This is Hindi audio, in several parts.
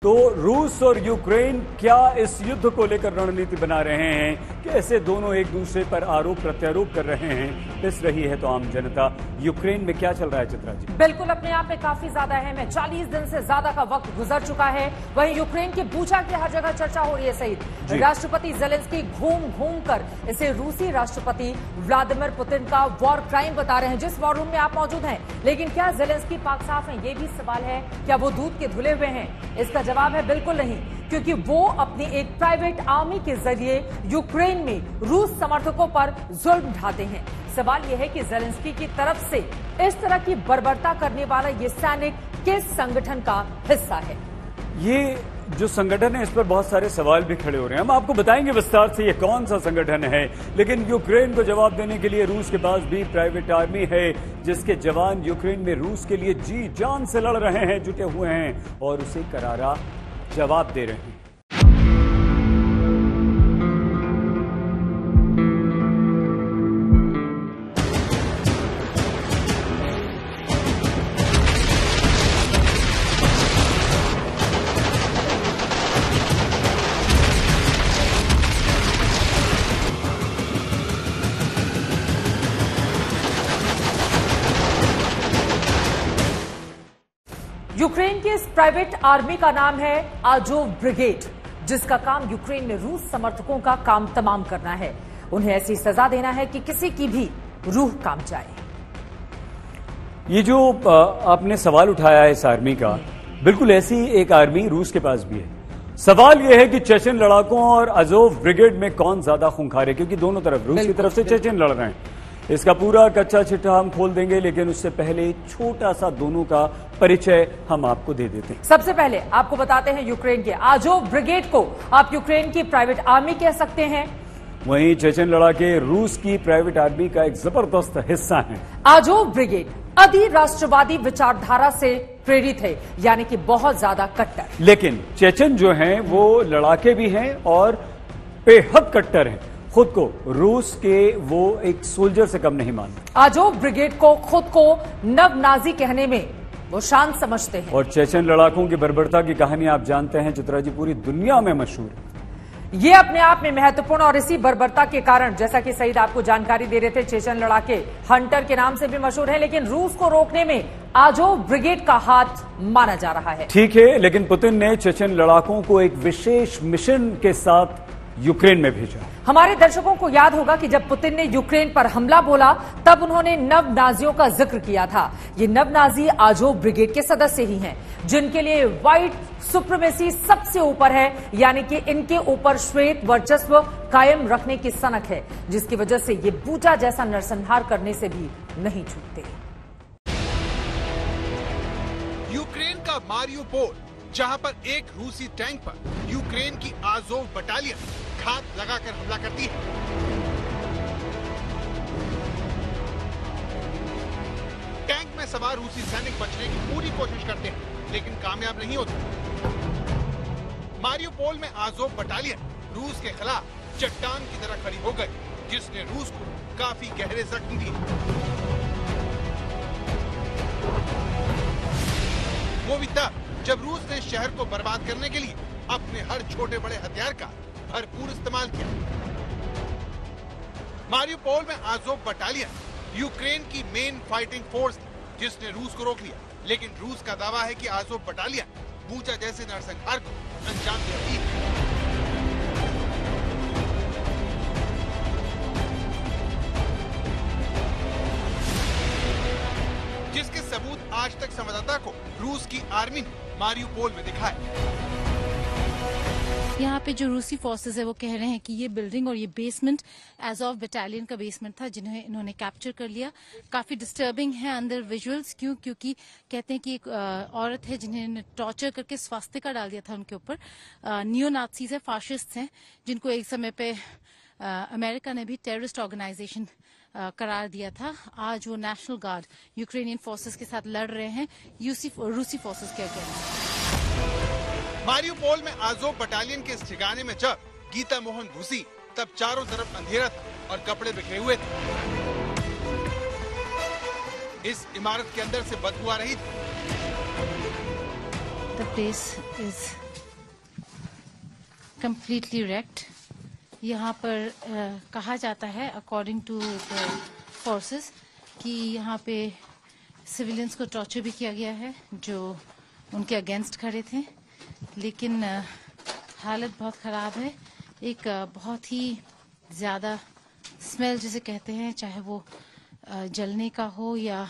तो रूस और यूक्रेन क्या इस युद्ध को लेकर रणनीति बना रहे हैं? कैसे दोनों एक दूसरे पर आरोप प्रत्यारोप कर रहे हैं? पिस रही है तो आम जनता। यूक्रेन में क्या चल रहा है चित्रा जी? बिल्कुल अपने आप में काफी ज्यादा अहम है। 40 दिन से ज्यादा का वक्त गुजर चुका है। वहीं यूक्रेन की बूचा की हर जगह चर्चा हो रही है। सहित राष्ट्रपति जेलेंस्की घूम घूम कर इसे रूसी राष्ट्रपति व्लादिमीर पुतिन का वॉर क्राइम बता रहे हैं। जिस वॉर रूम में आप मौजूद हैं, लेकिन क्या जेलेंस्की पाक साफ है? ये भी सवाल है। क्या वो दूध के धुले हुए हैं? इसका जवाब है बिल्कुल नहीं, क्योंकि वो अपनी एक प्राइवेट आर्मी के जरिए यूक्रेन में रूस समर्थकों पर जुल्म ढाते हैं। सवाल यह है कि जेलेंस्की की तरफ से इस तरह की बर्बरता करने वाला ये सैनिक किस संगठन का हिस्सा है? ये जो संगठन है, इस पर बहुत सारे सवाल भी खड़े हो रहे हैं। हम आपको बताएंगे विस्तार से ये कौन सा संगठन है। लेकिन यूक्रेन को जवाब देने के लिए रूस के पास भी प्राइवेट आर्मी है, जिसके जवान यूक्रेन में रूस के लिए जी जान से लड़ रहे हैं, जुटे हुए हैं और उसे करारा जवाब दे रहे हैं। यूक्रेन की इस प्राइवेट आर्मी का नाम है आजोव ब्रिगेड, जिसका काम यूक्रेन में रूस समर्थकों का काम तमाम करना है। उन्हें ऐसी सजा देना है कि किसी की भी रूह कांप जाए। ये जो आपने सवाल उठाया है इस आर्मी का, बिल्कुल ऐसी एक आर्मी रूस के पास भी है। सवाल यह है कि चेचन लड़ाकों और आजोव ब्रिगेड में कौन ज्यादा खूंखार है, क्योंकि दोनों तरफ रूस की तरफ से चेचन लड़ रहे हैं। इसका पूरा कच्चा चिट्ठा हम खोल देंगे, लेकिन उससे पहले छोटा सा दोनों का परिचय हम आपको दे देते हैं। सबसे पहले आपको बताते हैं यूक्रेन के आजोव ब्रिगेड को आप यूक्रेन की प्राइवेट आर्मी कह सकते हैं। वहीं चेचन लड़ाके रूस की प्राइवेट आर्मी का एक जबरदस्त हिस्सा हैं। आजोव ब्रिगेड अति राष्ट्रवादी विचारधारा से प्रेरित है, यानी कि बहुत ज्यादा कट्टर। लेकिन चेचन जो हैं वो लड़ाके भी हैं और बेहद कट्टर हैं। खुद को रूस के वो एक सोल्जर से कम नहीं मानते। आजोव ब्रिगेड को खुद को नव नाजी कहने में वो शान समझते हैं। और चेचन लड़ाकों की बर्बरता की कहानी आप जानते हैं चित्रा जी, पूरी दुनिया में मशहूर है। ये अपने आप में महत्वपूर्ण और इसी बर्बरता के कारण, जैसा कि सईद आपको जानकारी दे रहे थे, चेचन लड़ाके हंटर के नाम से भी मशहूर है। लेकिन रूस को रोकने में आजोव ब्रिगेड का हाथ माना जा रहा है। ठीक है, लेकिन पुतिन ने चेचन लड़ाकों को एक विशेष मिशन के साथ यूक्रेन में भेजा। हमारे दर्शकों को याद होगा कि जब पुतिन ने यूक्रेन पर हमला बोला, तब उन्होंने नव नाजियों का जिक्र किया था। ये नव नाजी आजोव ब्रिगेड के सदस्य ही हैं, जिनके लिए व्हाइट सुप्रीमेसी सबसे ऊपर है, यानी कि इनके ऊपर श्वेत वर्चस्व कायम रखने की सनक है, जिसकी वजह से ये बूचा जैसा नरसंहार करने से भी नहीं चूकते। यूक्रेन का मारियोपोल, जहां पर एक रूसी टैंक पर यूक्रेन की आजोव बटालियन घात लगाकर हमला करती है। टैंक में सवार रूसी सैनिक बचने की पूरी कोशिश करते हैं, लेकिन कामयाब नहीं होते। मारियोपोल में आजोव बटालियन रूस के खिलाफ चट्टान की तरह खड़ी हो गई, जिसने रूस को काफी गहरे जख्म दिए। वो भी तब जब रूस ने शहर को बर्बाद करने के लिए अपने हर छोटे बड़े हथियार का भरपूर इस्तेमाल किया। मारियोपोल में आजोव बटालियन यूक्रेन की मेन फाइटिंग फोर्स थी, जिसने रूस को रोक लिया। लेकिन रूस का दावा है कि आजोव बटालियन बूचा जैसे नरसंहार को अंजाम दे रही है। जिसके सबूत आज तक संवाददाता को रूस की आर्मी ने मारियोपोल में दिखाए। यहाँ पे जो रूसी फोर्सेस है वो कह रहे हैं कि ये बिल्डिंग और ये बेसमेंट आजोव बटालियन का बेसमेंट था, जिन्हें इन्होंने कैप्चर कर लिया। काफी डिस्टर्बिंग है अंदर विजुअल्स। क्योंकि कहते हैं कि एक औरत है जिन्हें टॉर्चर करके स्वास्तिका डाल दिया था उनके ऊपर। नियो नाजीज है, फाशिस्ट हैं, जिनको एक समय पे अमेरिका ने भी टेररिस्ट ऑर्गेनाइजेशन करार दिया था। आज वो नेशनल गार्ड यूक्रेनियन फोर्सेस के साथ लड़ रहे हैं रूसी फोर्सेस के अगेंस्ट। मारियोपोल में आजोव बटालियन के इस ठिकाने में जब गीता मोहन घुसी, तब चारों तरफ अंधेरा था और कपड़े बिखरे हुए थे। इस इमारत के अंदर से बदबू आ रही थी। The place is completely wrecked. यहाँ पर कहा जाता है according to the forces कि यहाँ पे सिविलियंस को टॉर्चर भी किया गया है जो उनके अगेंस्ट खड़े थे, लेकिन हालत बहुत खराब है। एक बहुत ही ज्यादा स्मेल जिसे कहते हैं, चाहे वो जलने का हो या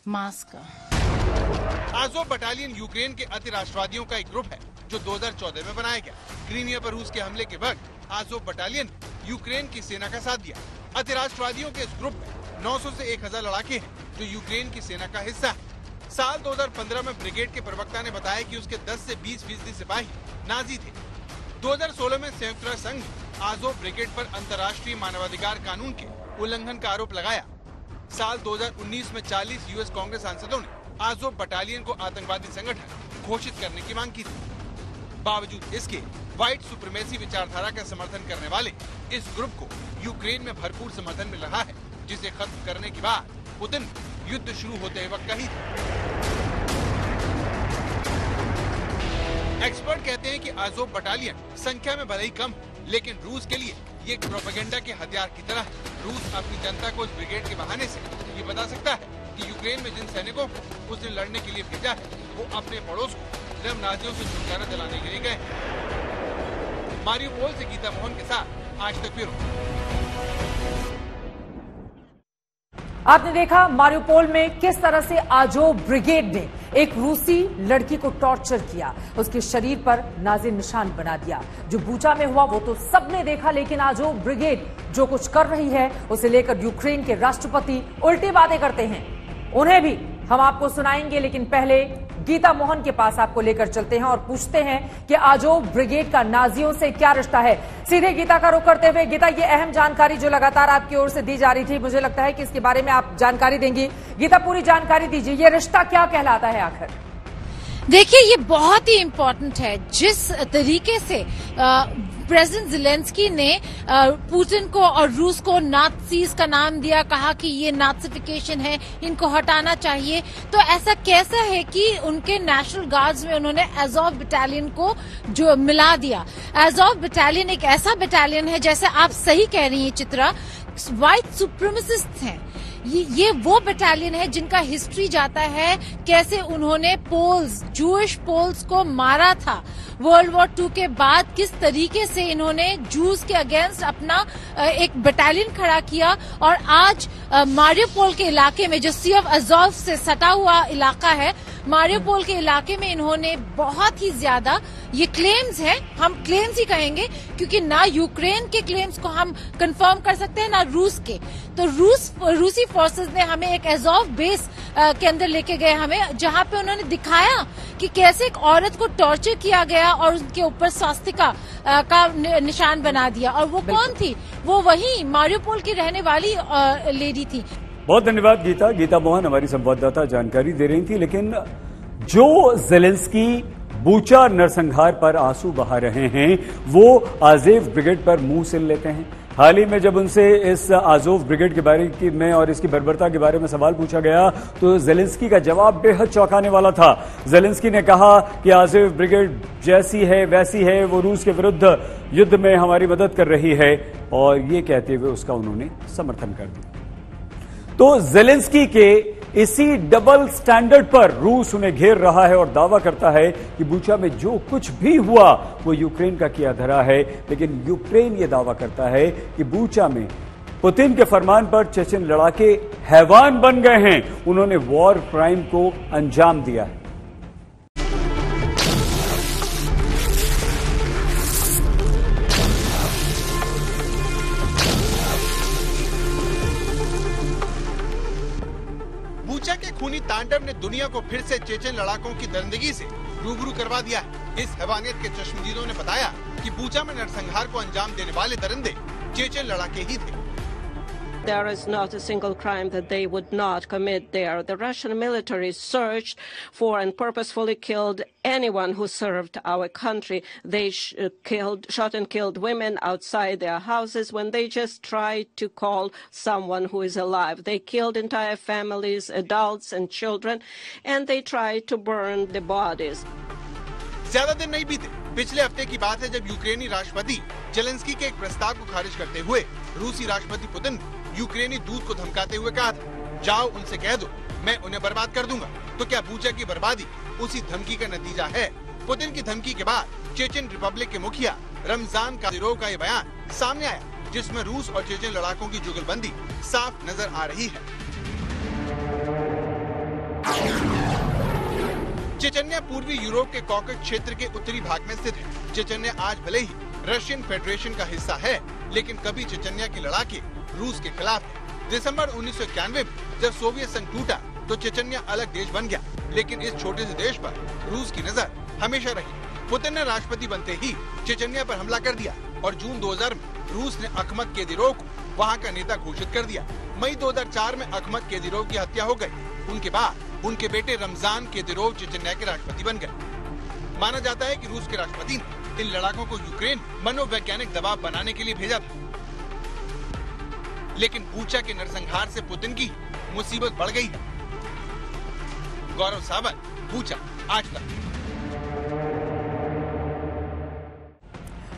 मांस का। आज़ोव बटालियन यूक्रेन के अतिराष्ट्रवादियों का एक ग्रुप है जो 2014 में बनाया गया। क्रीमिया पर रूस के हमले के वक्त आज़ोव बटालियन यूक्रेन की सेना का साथ दिया। अतिराष्ट्रवादियों के इस ग्रुप में 900 से 1000 लड़ाके हैं जो यूक्रेन की सेना का हिस्सा है। साल 2015 में ब्रिगेड के प्रवक्ता ने बताया कि उसके 10 से 20% सिपाही नाजी थे। 2016 में संयुक्त राष्ट्र संघ ने आज़ोव ब्रिगेड पर अंतर्राष्ट्रीय मानवाधिकार कानून के उल्लंघन का आरोप लगाया। साल 2019 में 40 यूएस कांग्रेस सांसदों ने आज़ोव बटालियन को आतंकवादी संगठन घोषित करने की मांग की थी। बावजूद इसके व्हाइट सुप्रीमेसी विचारधारा का समर्थन करने वाले इस ग्रुप को यूक्रेन में भरपूर समर्थन मिल रहा है, जिसे खत्म करने के बाद पुतिन युद्ध शुरू होते वक्त कही थी। एक्सपर्ट कहते हैं कि आज़ोव बटालियन संख्या में भले ही कम, लेकिन रूस के लिए ये प्रोपेगेंडा के हथियार की तरह है। रूस अपनी जनता को इस ब्रिगेड के बहाने से ये बता सकता है कि यूक्रेन में जिन सैनिकों को उसने लड़ने के लिए भेजा है वो अपने पड़ोस को नाजियों से छुटकारा दिलाने के लिए गए। मारियोपोल से गीता मोहन के साथ आज तक ब्यूरो। आपने देखा मारियोपोल में किस तरह से आज़ोव ब्रिगेड ने एक रूसी लड़की को टॉर्चर किया, उसके शरीर पर नाजी निशान बना दिया। जो बूचा में हुआ वो तो सबने देखा, लेकिन आज़ोव ब्रिगेड जो कुछ कर रही है उसे लेकर यूक्रेन के राष्ट्रपति उल्टी बातें करते हैं। उन्हें भी हम आपको सुनाएंगे, लेकिन पहले गीता मोहन के पास आपको लेकर चलते हैं और पूछते हैं कि आज़ोव ब्रिगेड का नाजियों से क्या रिश्ता है। सीधे गीता का रुख करते हुए, गीता, ये अहम जानकारी जो लगातार आपकी ओर से दी जा रही थी, मुझे लगता है कि इसके बारे में आप जानकारी देंगी। गीता, पूरी जानकारी दीजिए, ये रिश्ता क्या कहलाता है आखिर? देखिए, ये बहुत ही इम्पोर्टेंट है। जिस तरीके से प्रेसिडेंट ज़ेलेंस्की ने पुतिन को और रूस को नाज़ीज का नाम दिया, कहा कि ये नाज़िफिकेशन है, इनको हटाना चाहिए, तो ऐसा कैसा है कि उनके नेशनल गार्ड्स में उन्होंने आज़ोव बटालियन को जो मिला दिया। आज़ोव बटालियन एक ऐसा बटालियन है, जैसे आप सही कह रही हैं चित्रा, व्हाइट सुप्रीमेसिस्ट हैं। ये वो बटालियन है जिनका हिस्ट्री जाता है कैसे उन्होंने पोल्स, जूइश पोल्स को मारा था वर्ल्ड वॉर 2 के बाद, किस तरीके से इन्होंने जूस के अगेंस्ट अपना एक बटालियन खड़ा किया। और आज मारियोपोल के इलाके में, जो सी ऑफ अज़ोव से सटा हुआ इलाका है, मारियोपोल के इलाके में इन्होंने बहुत ही ज्यादा, ये क्लेम्स हैं, हम क्लेम्स ही कहेंगे क्योंकि ना यूक्रेन के क्लेम्स को हम कंफर्म कर सकते हैं ना रूस के। तो रूसी फोर्सेस ने हमें एक आज़ोव बेस के अंदर लेके गए हमें, जहां पे उन्होंने दिखाया कि कैसे एक औरत को टॉर्चर किया गया और उनके ऊपर स्वास्तिका का निशान बना दिया। और वो कौन थी? वो वही मारियोपोल की रहने वाली लेडी थी। बहुत धन्यवाद गीता। गीता मोहन हमारी संवाददाता जानकारी दे रही थी। लेकिन जो ज़ेलेंस्की बूचा नरसंहार पर आंसू बहा रहे हैं, वो आज़ोव ब्रिगेड पर मुंह सिल लेते हैं। हाल ही में जब उनसे इस आज़ोव ब्रिगेड के बारे में और इसकी बर्बरता के बारे में सवाल पूछा गया तो ज़ेलेंस्की का जवाब बेहद चौंकाने वाला था। ज़ेलेंस्की ने कहा कि आज़ोव ब्रिगेड जैसी है वैसी है, वो रूस के विरुद्ध युद्ध में हमारी मदद कर रही है, और ये कहते हुए उसका उन्होंने समर्थन कर दिया। तो ज़ेलेंस्की के इसी डबल स्टैंडर्ड पर रूस उन्हें घेर रहा है और दावा करता है कि बूचा में जो कुछ भी हुआ वो यूक्रेन का किया धरा है। लेकिन यूक्रेन ये दावा करता है कि बूचा में पुतिन के फरमान पर चेचन लड़ाके हैवान बन गए हैं, उन्होंने वॉर क्राइम को अंजाम दिया है। बूचा के खूनी तांडव ने दुनिया को फिर से चेचन लड़ाकों की दरिंदगी से रूबरू करवा दिया है। इस हैवानियत के चश्मदीदों ने बताया कि बूचा में नरसंहार को अंजाम देने वाले दरिंदे चेचन लड़ाके ही थे। There is not a single crime that they would not commit there. The Russian military searched for and purposefully killed anyone who served our country. They shot and killed women outside their houses when they just tried to call someone who is alive. They killed entire families, adults and children, and they tried to burn the bodies. ज्यादा दिन नहीं बीते, पिछले हफ्ते की बात है जब यूक्रेनी राष्ट्रपति जेलेंस्की के एक प्रस्ताव को खारिज करते हुए रूसी राष्ट्रपति पुतिन यूक्रेनी दूत को धमकाते हुए कहा था, जाओ उनसे कह दो मैं उन्हें बर्बाद कर दूंगा। तो क्या बूचा की बर्बादी उसी धमकी का नतीजा है? पुतिन की धमकी के बाद चेचन रिपब्लिक के मुखिया रमजान कादिरोव का ये बयान सामने आया, जिसमें रूस और चेचन लड़ाकों की जुगलबंदी साफ नजर आ रही है। चेचन्या पूर्वी यूरोप के कॉकेस क्षेत्र के उत्तरी भाग में स्थित है। चेचन्या आज भले ही रशियन फेडरेशन का हिस्सा है, लेकिन कभी चेचन्या की लड़ाके रूस के खिलाफ है। दिसंबर 1991 में जब सोवियत संघ टूटा तो चेचन्या अलग देश बन गया, लेकिन इस छोटे से देश पर रूस की नजर हमेशा रही। पुतिन ने राष्ट्रपति बनते ही चेचन्या पर हमला कर दिया और जून 2000 में रूस ने अखमत केदिरोव को वहाँ का नेता घोषित कर दिया। मई 2004 में अखमत केदिरोव की हत्या हो गई। उनके बाद उनके बेटे रमजान केदिरोव चेचन्या के राष्ट्रपति बन गए। माना जाता है कि रूस के राष्ट्रपति ने इन लड़ाकों को यूक्रेन मनोवैज्ञानिक दबाव बनाने के लिए भेजा था, लेकिन बूचा के नरसंहार से पुतिन की मुसीबत बढ़ गई है। गौरव सावंत, बूचा, आज तक।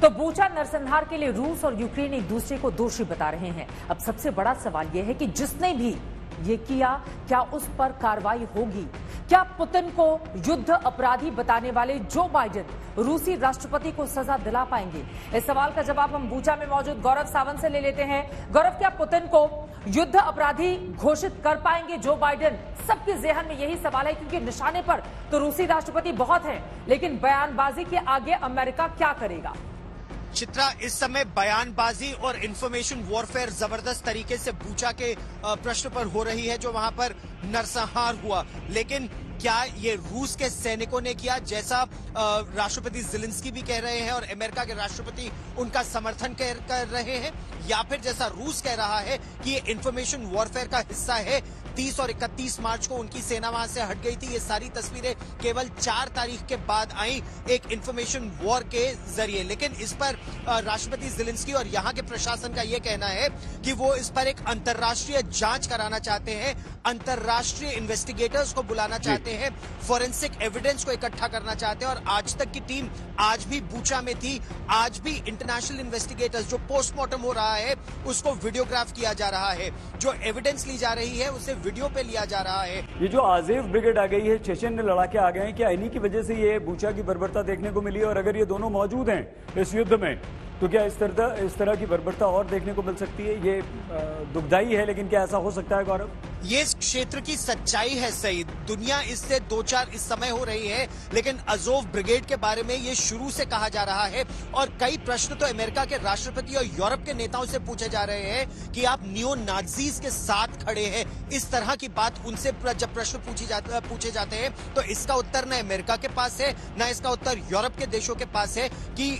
तो बूचा नरसंहार के लिए रूस और यूक्रेन एक दूसरे को दोषी बता रहे हैं। अब सबसे बड़ा सवाल यह है कि जिसने भी ये किया, क्या उस पर कार्रवाई होगी? क्या पुतिन को युद्ध अपराधी बताने वाले जो बाइडेन रूसी राष्ट्रपति को सजा दिला पाएंगे? इस सवाल का जवाब हम बूचा में मौजूद गौरव सावंत से ले लेते हैं। गौरव, क्या पुतिन को युद्ध अपराधी घोषित कर पाएंगे जो बाइडेन? सबके ज़हन में यही सवाल है, क्योंकि निशाने पर तो रूसी राष्ट्रपति बहुत हैं, लेकिन बयानबाजी के आगे अमेरिका क्या करेगा? चित्रा, इस समय बयानबाजी और इंफॉर्मेशन वॉरफेयर जबरदस्त तरीके से बूचा के प्रश्न पर हो रही है, जो वहां पर नरसंहार हुआ। लेकिन क्या ये रूस के सैनिकों ने किया, जैसा राष्ट्रपति ज़ेलेंस्की भी कह रहे हैं और अमेरिका के राष्ट्रपति उनका समर्थन कर रहे हैं, या फिर जैसा रूस कह रहा है कि ये इंफॉर्मेशन वॉरफेयर का हिस्सा है? 30 और 31 मार्च को उनकी सेना वहां से हट गई थी। ये सारी तस्वीरें केवल 4 तारीख के बाद आई एक इंफॉर्मेशन वॉर के जरिए। लेकिन इस पर राष्ट्रपति ज़ेलेंस्की और यहाँ के प्रशासन का ये कहना है कि वो इस पर एक अंतर्राष्ट्रीय जांच कराना चाहते हैं, अंतर्राष्ट्रीय इन्वेस्टिगेटर्स को बुलाना चाहते हैं, फॉरेंसिक एविडेंस को इकट्ठा करना चाहते हैं। और आज तक की टीम आज भी बूचा में थी। आज भी इंटरनेशनल इन्वेस्टिगेटर्स, जो पोस्टमार्टम हो रहा है उसको वीडियोग्राफ किया जा रहा है, जो एविडेंस ली जा रही है उसे वीडियो पे लिया जा रहा है। ये जो आजेव ब्रिगेड आ गई है, चेचन लड़ाके आ गए हैं, क्या इन्हीं की वजह से ये बूचा की बर्बरता देखने को मिली? और अगर ये दोनों मौजूद हैं इस युद्ध में, तो क्या इस तरह की बर्बरता और देखने को मिल सकती है? ये दुखदाई है, लेकिन क्या ऐसा हो सकता है गौरव? ये इस क्षेत्र की सच्चाई है सईद। दुनिया इससे 2-4 इस समय हो रही है, लेकिन अजोव ब्रिगेड के बारे में ये शुरू से कहा जा रहा है और कई प्रश्न तो अमेरिका के राष्ट्रपति और यूरोप के नेताओं से पूछे जा रहे हैं कि आप नियो नाजीज के साथ खड़े हैं। इस तरह की बात उनसे जब प्रश्न पूछे जाते हैं तो इसका उत्तर न अमेरिका के पास है, न इसका उत्तर यूरोप के देशों के पास है कि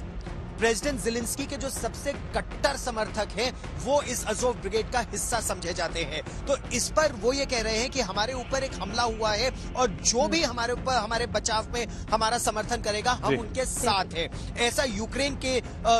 प्रेसिडेंट ज़ेलेंस्की के जो सबसे कट्टर समर्थक हैं वो इस अजोव ब्रिगेड का हिस्सा समझे जाते हैं। तो इस पर वो ये कह रहे हैं कि हमारे ऊपर एक हमला हुआ है और जो भी हमारे ऊपर हमारे बचाव में हमारा समर्थन करेगा हम उनके साथ हैं। ऐसा यूक्रेन के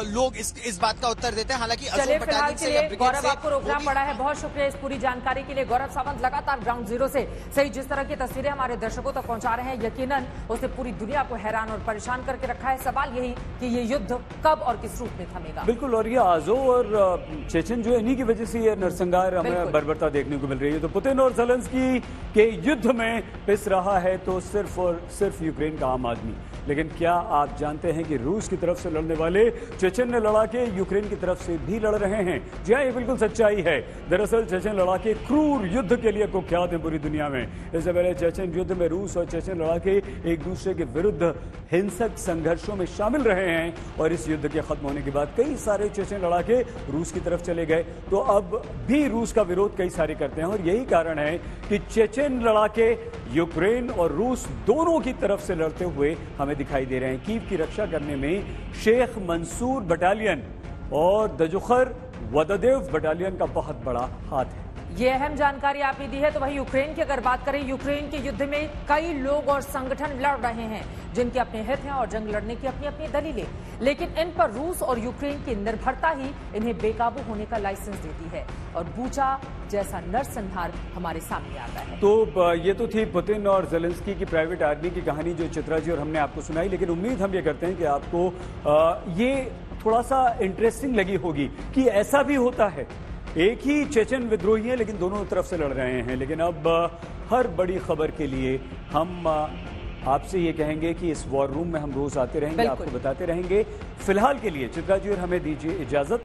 लोग इस बात का उत्तर देते हैं। हालांकि अजोव बटालियन से या ब्रिगेड गौरव, से आपको रोकना पड़ा है। बहुत शुक्रिया इस पूरी जानकारी के लिए। गौरव सावंत लगातार ग्राउंड जीरो से सही जिस तरह की तस्वीरें हमारे दर्शकों तक पहुंचा रहे हैं, यकीनन उसने पूरी दुनिया को हैरान और परेशान करके रखा है। सवाल यही कि ये युद्ध कब और किस रूप में थमेगा। बिल्कुल, और ये आजोव और चेचन जो है, इन्हीं की वजह से ये नरसंहार हमें बर्बरता देखने को मिल रही है। तो पुतिन और ज़ेलेंस्की के युद्ध में पिस रहा है तो सिर्फ और सिर्फ यूक्रेन का आम आदमी। लेकिन क्या आप जानते हैं कि रूस की तरफ से लड़ने वाले चेचन लड़ाके यूक्रेन की तरफ से भी लड़ रहे हैं? जी हाँ, ये बिल्कुल सच्चाई है। दरअसल चेचन लड़ाके क्रूर युद्ध के लिए कुख्यात हैं पूरी दुनिया में। इससे पहले चेचन युद्ध में रूस और चेचन लड़ाके एक दूसरे के विरुद्ध हिंसक संघर्षों में शामिल रहे हैं और इस युद्ध के खत्म होने के बाद कई सारे चेचन लड़ाके रूस की तरफ चले गए। तो अब भी रूस का विरोध कई सारे करते हैं और यही कारण है कि चेचन लड़ाके यूक्रेन और रूस दोनों की तरफ से लड़ते हुए हमें दिखाई दे रहे हैं। कीव की रक्षा करने में शेख मंसूर बटालियन और दजुखर वददेव बटालियन का बहुत बड़ा हाथ है। ये अहम जानकारी आपने दी है। तो वहीं यूक्रेन की अगर बात करें, यूक्रेन के युद्ध में कई लोग और संगठन लड़ रहे हैं जिनके अपने हित हैं और जंग लड़ने की अपनी अपनी दलीलें, लेकिन इन पर रूस और यूक्रेन की निर्भरता ही इन्हें बेकाबू होने का लाइसेंस देती है और बूचा जैसा नरसंहार हमारे सामने आता है। तो ये तो थी पुतिन और ज़ेलेंस्की की प्राइवेट आर्मी की कहानी जो चित्रा जी और हमने आपको सुनाई, लेकिन उम्मीद हम ये करते हैं कि आपको ये थोड़ा सा इंटरेस्टिंग लगी होगी कि ऐसा भी होता है। एक ही चेचन विद्रोही है लेकिन दोनों तरफ से लड़ रहे हैं। लेकिन अब हर बड़ी खबर के लिए हम आपसे ये कहेंगे कि इस वॉर रूम में हम रोज आते रहेंगे, आपको बताते रहेंगे। फिलहाल के लिए चित्रा जी और हमें दीजिए इजाजत।